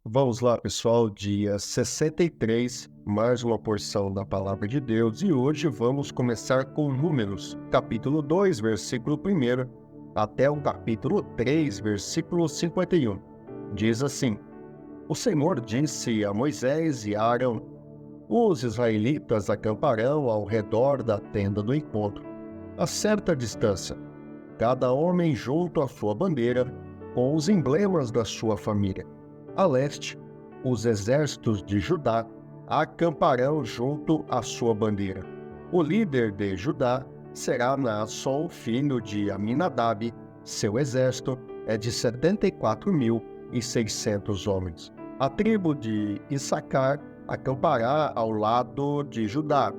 Vamos lá, pessoal, dia 63, mais uma porção da Palavra de Deus, e hoje vamos começar com Números, capítulo 2, versículo 1, até o capítulo 3, versículo 51. Diz assim: O Senhor disse a Moisés e a Arão: Os israelitas acamparão ao redor da tenda do encontro, a certa distância, cada homem junto à sua bandeira, com os emblemas da sua família. A leste, os exércitos de Judá acamparão junto à sua bandeira. O líder de Judá será Naasson, filho de Aminadab. Seu exército é de 74.600 homens. A tribo de Issacar acampará ao lado de Judá.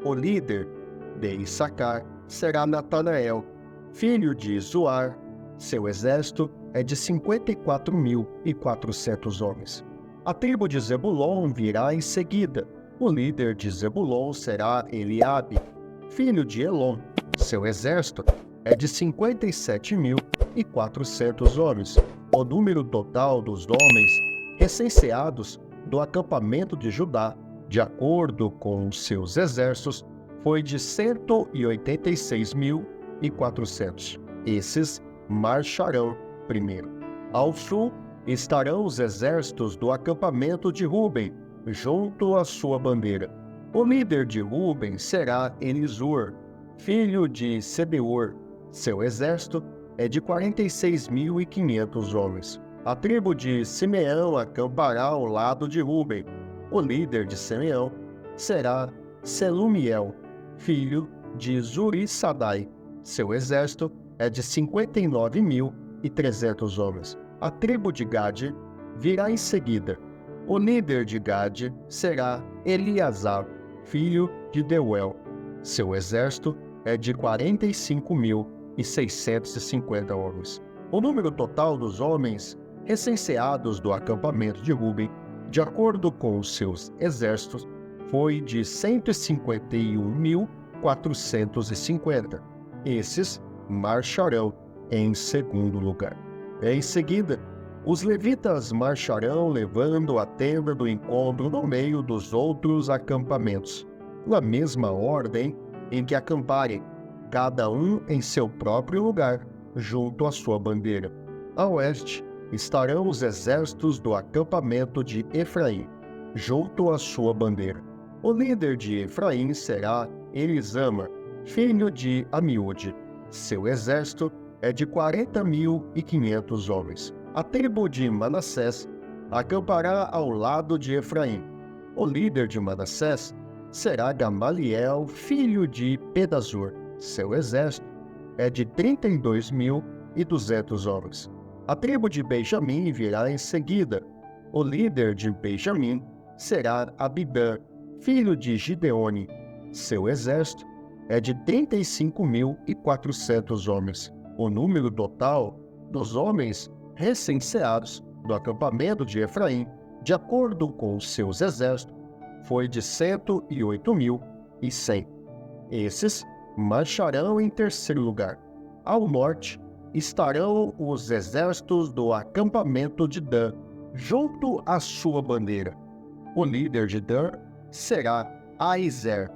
O líder de Issacar será Natanael, filho de Zuar. Seu exército é de 54.400 homens. A tribo de Zebulon virá em seguida. O líder de Zebulon será Eliabe, filho de Elon. Seu exército é de 57.400 homens. O número total dos homens recenseados do acampamento de Judá, de acordo com seus exércitos, foi de 186.400. Esses marcharão primeiro. Ao sul estarão os exércitos do acampamento de Ruben, junto à sua bandeira. O líder de Ruben será Elisur, filho de Sebeur. Seu exército é de 46.500 homens. A tribo de Simeão acampará ao lado de Ruben. O líder de Simeão será Selumiel, filho de Zurissadai. Seu exército é de 59.300 homens. A tribo de Gade virá em seguida. O líder de Gade será Eliasaf, filho de Deuel. Seu exército é de 45.650 homens. O número total dos homens recenseados do acampamento de Ruben, de acordo com os seus exércitos, foi de 151.450. Esses marcharão em segundo lugar. Em seguida, os levitas marcharão levando a tenda do encontro no meio dos outros acampamentos, na mesma ordem em que acamparem, cada um em seu próprio lugar, junto à sua bandeira. A oeste estarão os exércitos do acampamento de Efraim, junto à sua bandeira. O líder de Efraim será Elisama, filho de Amiúde. Seu exército é de 40.500 homens. A tribo de Manassés acampará ao lado de Efraim. O líder de Manassés será Gamaliel, filho de Pedazur. Seu exército é de 32.200 homens. A tribo de Benjamim virá em seguida. O líder de Benjamim será Abidã, filho de Gideone. Seu exército é de 35.400 homens. O número total dos homens recenseados do acampamento de Efraim, de acordo com seus exércitos, foi de 108.100. Esses marcharão em terceiro lugar. Ao norte estarão os exércitos do acampamento de Dan, junto à sua bandeira. O líder de Dan será Aizer,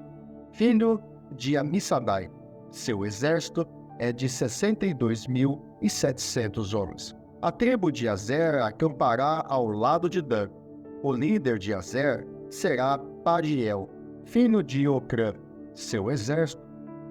filho de Amissadai. Seu exército é de 62.700 homens. A tribo de Azer acampará ao lado de Dan. O líder de Azer será Pariel, filho de Ocrã. Seu exército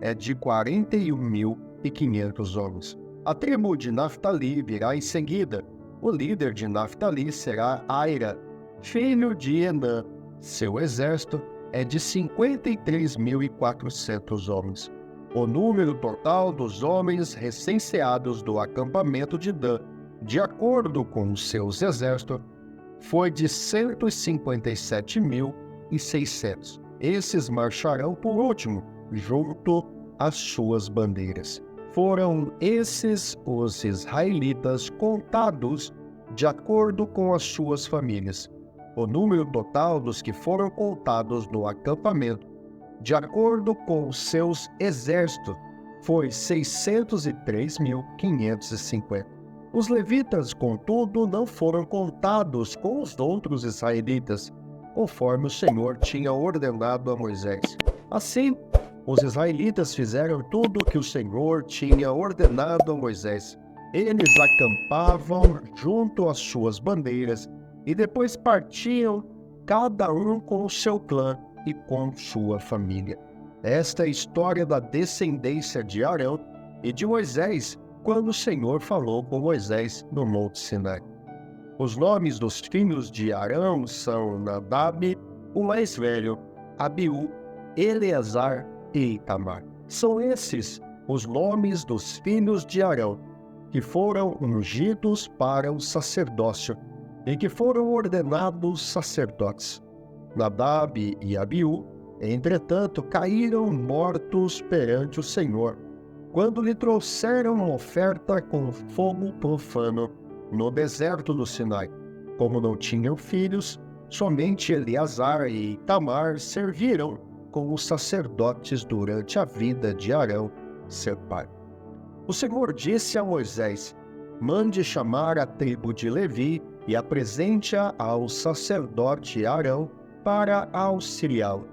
é de 41.500 homens. A tribo de Naftali virá em seguida. O líder de Naftali será Aira, filho de Enã. Seu exército é de 53.400 homens. O número total dos homens recenseados do acampamento de Dan, de acordo com seus exércitos, foi de 157.600. Esses marcharão por último, junto às suas bandeiras. Foram esses os israelitas contados de acordo com as suas famílias. O número total dos que foram contados no acampamento, de acordo com seus exércitos, foi 603.550. Os levitas, contudo, não foram contados com os outros israelitas, conforme o Senhor tinha ordenado a Moisés. Assim, os israelitas fizeram tudo o que o Senhor tinha ordenado a Moisés. Eles acampavam junto às suas bandeiras e depois partiam, cada um com o seu clã e com sua família. Esta é a história da descendência de Arão e de Moisés, quando o Senhor falou com Moisés no Monte Sinai. Os nomes dos filhos de Arão são Nadab, o mais velho, Abiú, Eleazar e Itamar. São esses os nomes dos filhos de Arão, que foram ungidos para o sacerdócio e que foram ordenados sacerdotes. Nadab e Abiú, entretanto, caíram mortos perante o Senhor, quando lhe trouxeram uma oferta com fogo profano no deserto do Sinai. Como não tinham filhos, somente Eleazar e Itamar serviram como sacerdotes durante a vida de Arão, seu pai. O Senhor disse a Moisés: mande chamar a tribo de Levi e apresente-a ao sacerdote Arão para auxiliá-lo.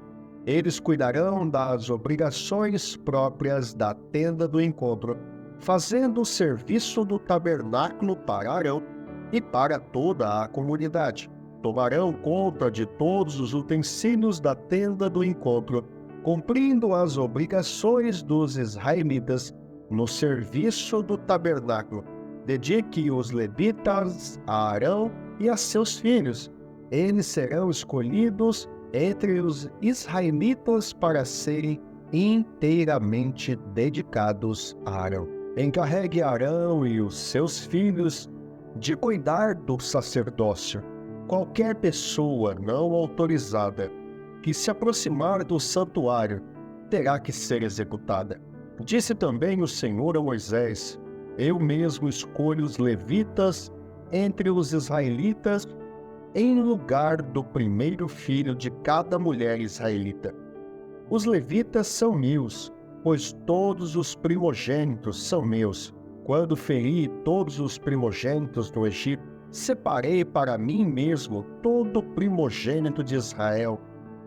Eles cuidarão das obrigações próprias da tenda do encontro, fazendo o serviço do tabernáculo para Arão e para toda a comunidade. Tomarão conta de todos os utensílios da tenda do encontro, cumprindo as obrigações dos israelitas no serviço do tabernáculo. Dedique os levitas a Arão e a seus filhos. Eles serão escolhidos entre os israelitas para serem inteiramente dedicados a Arão. Encarregue Arão e os seus filhos de cuidar do sacerdócio. Qualquer pessoa não autorizada que se aproximar do santuário terá que ser executada. Disse também o Senhor a Moisés: eu mesmo escolho os levitas entre os israelitas em lugar do primeiro filho de cada mulher israelita. Os levitas são meus, pois todos os primogênitos são meus. Quando feri todos os primogênitos do Egito, separei para mim mesmo todo primogênito de Israel,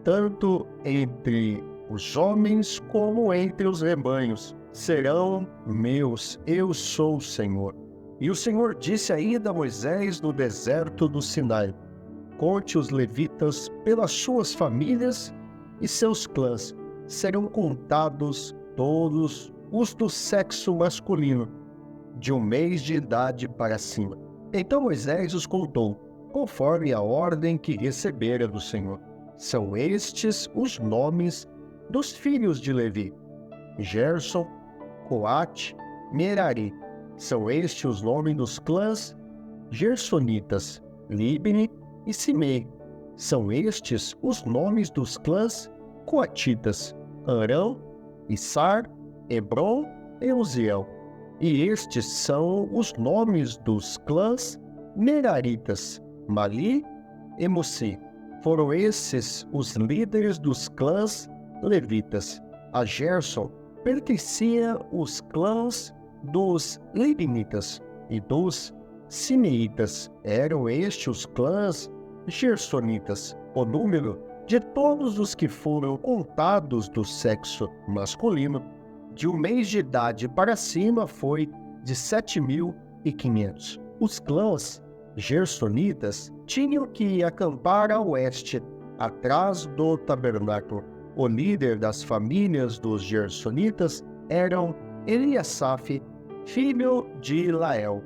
tanto entre os homens como entre os rebanhos. Serão meus, eu sou o Senhor. E o Senhor disse ainda a Moisés no deserto do Sinai: conte os levitas pelas suas famílias e seus clãs. Serão contados todos os do sexo masculino, de 1 mês de idade para cima. Então Moisés os contou, conforme a ordem que recebera do Senhor. São estes os nomes dos filhos de Levi: Gerson, Coate, Merari. São estes os nomes dos clãs gersonitas: Libni e Simei. São estes os nomes dos clãs coatitas: Arão, Issar, Hebron e Uziel. E estes são os nomes dos clãs meraritas: Mali e Mussi. Foram esses os líderes dos clãs levitas. A Gerson pertencia os clãs dos libnitas e dos simeitas. Eram estes os clãs gersonitas. O número de todos os que foram contados do sexo masculino de 1 mês de idade para cima foi de 7.500. Os clãs gersonitas tinham que acampar a oeste, atrás do tabernáculo. O líder das famílias dos gersonitas eram Eliasaf, filho de Lael.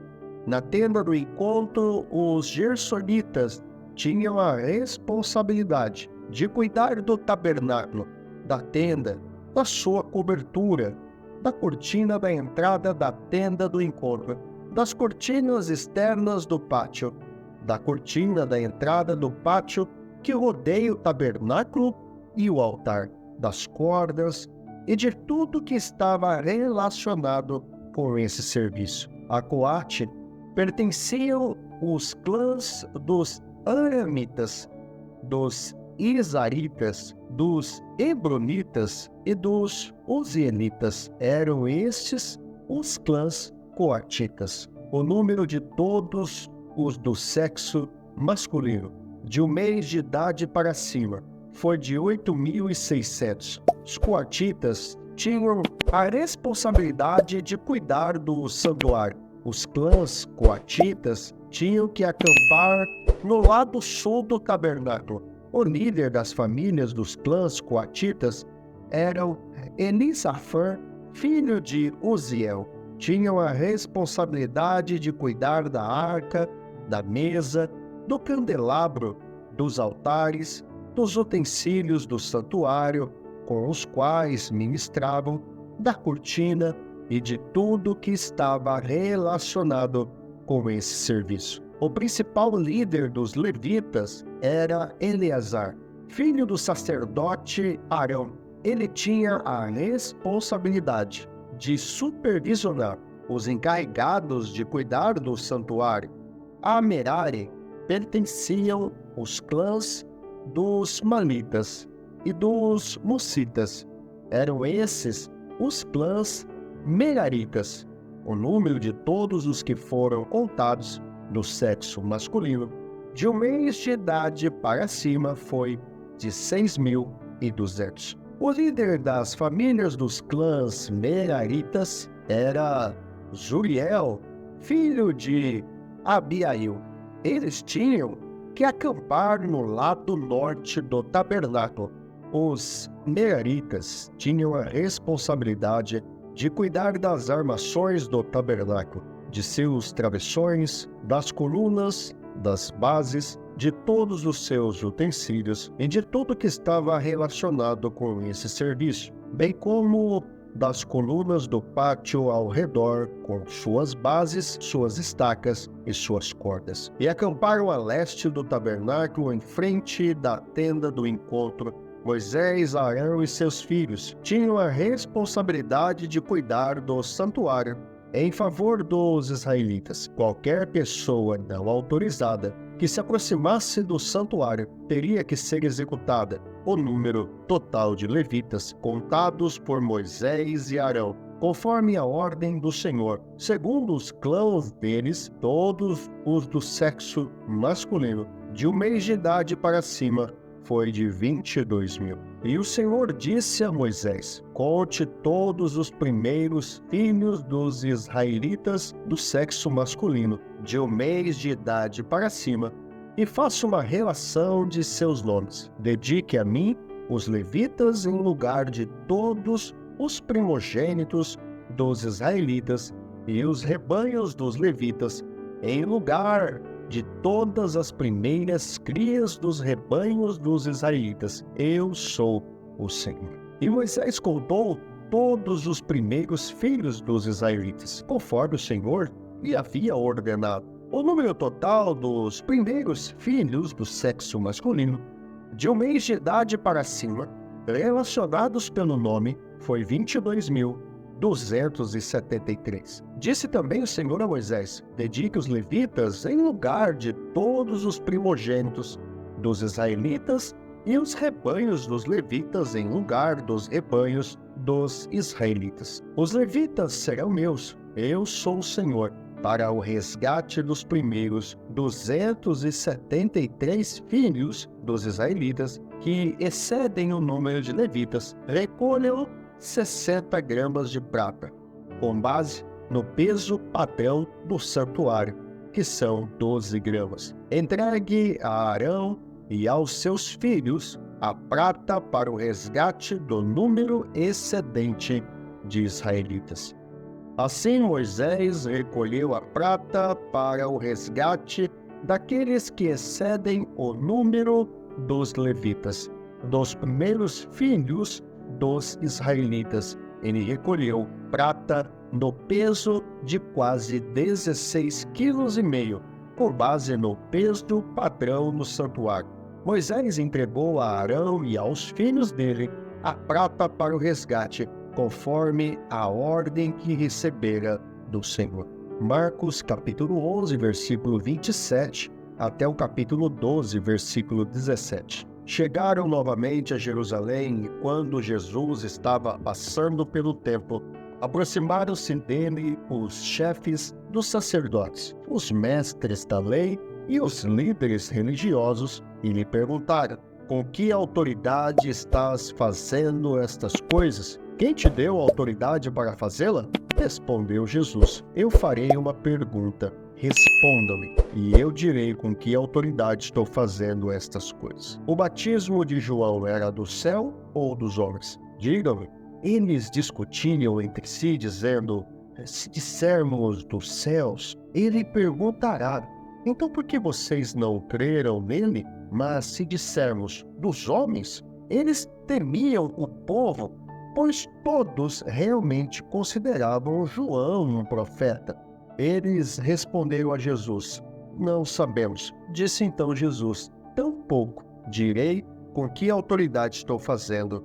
Na tenda do encontro, os gersonitas tinham a responsabilidade de cuidar do tabernáculo, da tenda, da sua cobertura, da cortina da entrada da tenda do encontro, das cortinas externas do pátio, da cortina da entrada do pátio que rodeia o tabernáculo e o altar, das cordas e de tudo que estava relacionado com esse serviço. A Coate pertenciam os clãs dos aramitas, dos isaritas, dos hebronitas e dos uzielitas. Eram estes os clãs coatitas. o número de todos os do sexo masculino, de 1 mês de idade para cima, foi de 8.600. Os coatitas tinham a responsabilidade de cuidar do santuário. Os clãs coatitas tinham que acampar no lado sul do tabernáculo. O líder das famílias dos clãs coatitas era o Elisafã, filho de Uziel. Tinham a responsabilidade de cuidar da arca, da mesa, do candelabro, dos altares, dos utensílios do santuário, com os quais ministravam, da cortina e de tudo que estava relacionado com esse serviço. O principal líder dos levitas era Eleazar, filho do sacerdote Arão. Ele tinha a responsabilidade de supervisionar os encarregados de cuidar do santuário. A Merari pertenciam os clãs dos Malitas e dos Mucitas. Eram esses os clãs Meraritas. O número de todos os que foram contados do sexo masculino, de 1 mês de idade para cima, foi de 6.200. O líder das famílias dos clãs Meraritas era Zuriel, filho de Abiail. Eles tinham que acampar no lado norte do tabernáculo. Os Meraritas tinham a responsabilidade de cuidar das armações do tabernáculo, de seus travessões, das colunas, das bases, de todos os seus utensílios e de tudo que estava relacionado com esse serviço, bem como das colunas do pátio ao redor, com suas bases, suas estacas e suas cordas. E acamparam a leste do tabernáculo, em frente da tenda do encontro. Moisés, Arão e seus filhos tinham a responsabilidade de cuidar do santuário em favor dos israelitas. Qualquer pessoa não autorizada que se aproximasse do santuário teria que ser executada. O número total de levitas contados por Moisés e Arão, conforme a ordem do Senhor, segundo os clãs deles, todos os do sexo masculino, de 1 mês de idade para cima, foi de 22.000. E o Senhor disse a Moisés: conte todos os primeiros filhos dos israelitas do sexo masculino, de 1 mês de idade para cima, e faça uma relação de seus nomes. Dedique a mim os levitas em lugar de todos os primogênitos dos israelitas e os rebanhos dos levitas em lugar de todas as primeiras crias dos rebanhos dos israelitas. Eu sou o Senhor. E Moisés contou todos os primeiros filhos dos israelitas, conforme o Senhor lhe havia ordenado. O número total dos primeiros filhos do sexo masculino, de 1 mês de idade para cima, relacionados pelo nome, foi 22.273. Disse também o Senhor a Moisés: dedique os levitas em lugar de todos os primogênitos dos israelitas e os rebanhos dos levitas em lugar dos rebanhos dos israelitas. Os levitas serão meus, eu sou o Senhor. Para o resgate dos primeiros 273 filhos dos israelitas, que excedem o número de levitas, recolham 60 gramas de prata, com base no peso padrão do santuário, que são 12 gramas. Entregue a Arão e aos seus filhos a prata para o resgate do número excedente de israelitas. Assim Moisés recolheu a prata para o resgate daqueles que excedem o número dos levitas, dos primeiros filhos dos israelitas. Ele recolheu prata no peso de quase 16,5 quilos, com base no peso padrão no santuário. Moisés entregou a Arão e aos filhos dele a prata para o resgate, conforme a ordem que recebera do Senhor. Marcos capítulo 11, versículo 27, até o capítulo 12, versículo 17. Chegaram novamente a Jerusalém e quando Jesus estava passando pelo templo, Aproximaram-se dele os chefes dos sacerdotes, os mestres da lei e os líderes religiosos e lhe perguntaram: com que autoridade estás fazendo estas coisas? Quem te deu autoridade para fazê-la? Respondeu Jesus: eu farei uma pergunta. Respondam-me, e eu direi com que autoridade estou fazendo estas coisas. O batismo de João era do céu ou dos homens? Digam-me. Eles discutiam entre si, dizendo: se dissermos dos céus, ele perguntará: então por que vocês não creram nele? Mas se dissermos dos homens, eles temiam o povo, pois todos realmente consideravam João um profeta. Eles responderam a Jesus: não sabemos. Disse então Jesus: tampouco direi com que autoridade estou fazendo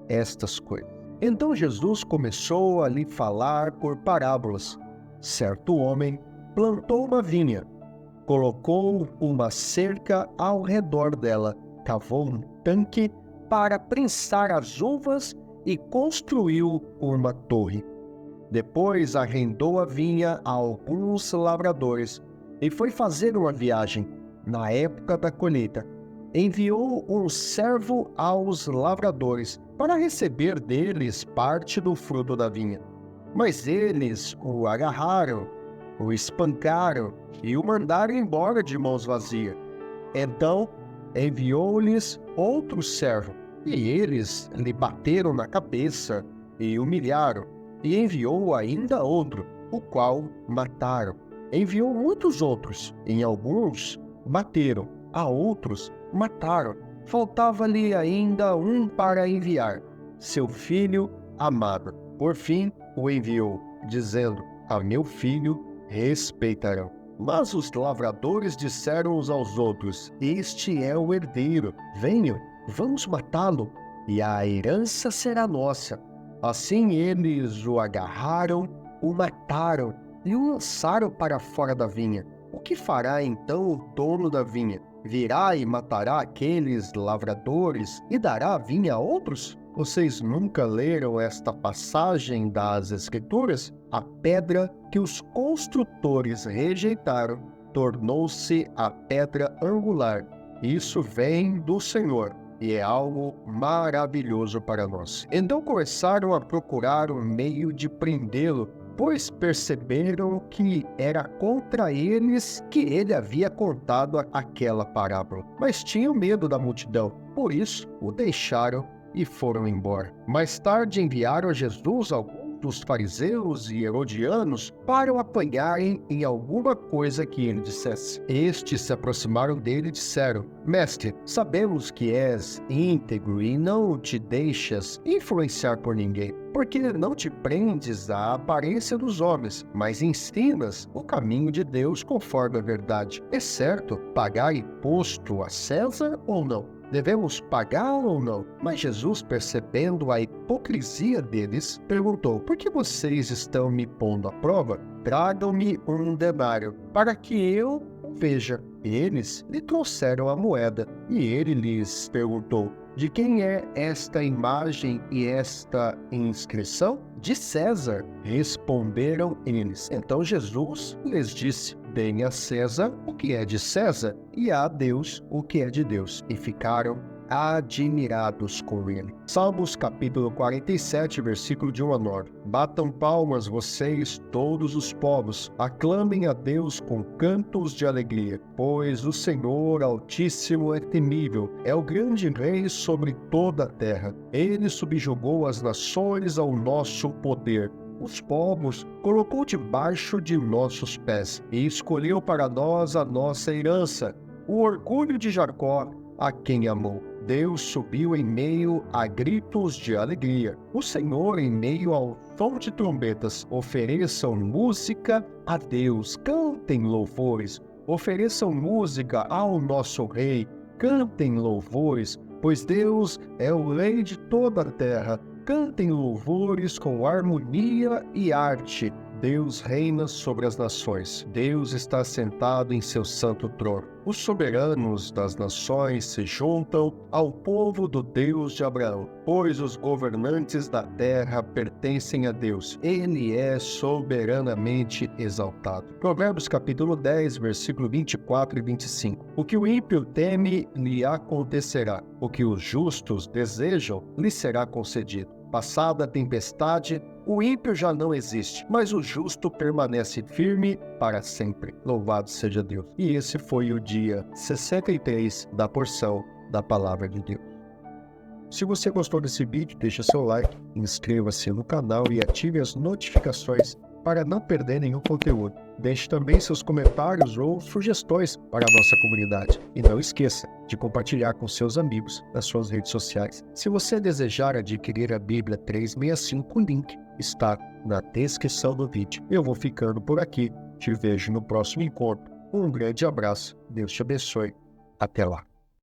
estas coisas. Então Jesus começou a lhe falar por parábolas. Certo homem plantou uma vinha, colocou uma cerca ao redor dela, cavou um tanque para prensar as uvas e construiu uma torre. Depois arrendou a vinha a alguns lavradores e foi fazer uma viagem. Na época da colheita, enviou um servo aos lavradores para receber deles parte do fruto da vinha. Mas eles o agarraram, o espancaram e o mandaram embora de mãos vazias. Então enviou-lhes outro servo, e eles lhe bateram na cabeça e humilharam. E enviou ainda outro, o qual mataram. Enviou muitos outros, em alguns bateram, a outros mataram. Faltava-lhe ainda um para enviar, seu filho amado. Por fim o enviou, dizendo: a meu filho respeitarão. Mas os lavradores disseram uns aos outros: este é o herdeiro, venham, vamos matá-lo, e a herança será nossa. Assim eles o agarraram, o mataram e o lançaram para fora da vinha. O que fará então o dono da vinha? Virá e matará aqueles lavradores e dará a vinha a outros? Vocês nunca leram esta passagem das Escrituras? A pedra que os construtores rejeitaram tornou-se a pedra angular. Isso vem do Senhor e é algo maravilhoso para nós. Então começaram a procurar um meio de prendê-lo, pois perceberam que era contra eles que ele havia contado aquela parábola. Mas tinham medo da multidão, por isso o deixaram e foram embora. Mais tarde enviaram a Jesus alguns dos fariseus e herodianos para o apanharem em alguma coisa que ele dissesse. Estes se aproximaram dele e disseram: mestre, sabemos que és íntegro e não te deixas influenciar por ninguém, porque não te prendes à aparência dos homens, mas ensinas o caminho de Deus conforme a verdade. É certo pagar imposto a César ou não? Devemos pagar ou não? Mas Jesus, percebendo a hipocrisia deles, perguntou: por que vocês estão me pondo à prova? Tragam-me um denário, para que eu o veja. Eles lhe trouxeram a moeda, e ele lhes perguntou: de quem é esta imagem e esta inscrição? De César, responderam eles. Então Jesus lhes disse: deem a César o que é de César e a Deus o que é de Deus. E ficaram admirados com ele. Salmos capítulo 47, versículo de 1 a 9. Batam palmas vocês, todos os povos, aclamem a Deus com cantos de alegria, pois o Senhor Altíssimo é temível, é o grande Rei sobre toda a terra. Ele subjugou as nações ao nosso poder. Os povos colocou debaixo de nossos pés e escolheu para nós a nossa herança, o orgulho de Jacó, a quem amou. Deus subiu em meio a gritos de alegria. O Senhor em meio ao som de trombetas. Ofereçam música a Deus, cantem louvores. Ofereçam música ao nosso Rei, cantem louvores, pois Deus é o Rei de toda a terra. Cantem louvores com harmonia e arte. Deus reina sobre as nações. Deus está sentado em seu santo trono. Os soberanos das nações se juntam ao povo do Deus de Abraão, pois os governantes da terra pertencem a Deus. Ele é soberanamente exaltado. Provérbios capítulo 10, versículo 24 e 25. O que o ímpio teme lhe acontecerá. O que os justos desejam lhe será concedido. Passada a tempestade, o ímpio já não existe, mas o justo permanece firme para sempre. Louvado seja Deus. E esse foi o dia 63 da porção da Palavra de Deus. Se você gostou desse vídeo, deixe seu like, inscreva-se no canal e ative as notificações para não perder nenhum conteúdo. Deixe também seus comentários ou sugestões para a nossa comunidade. E não esqueça de compartilhar com seus amigos nas suas redes sociais. Se você desejar adquirir a Bíblia 365, o link está na descrição do vídeo. Eu vou ficando por aqui. Te vejo no próximo encontro. Um grande abraço. Deus te abençoe. Até lá.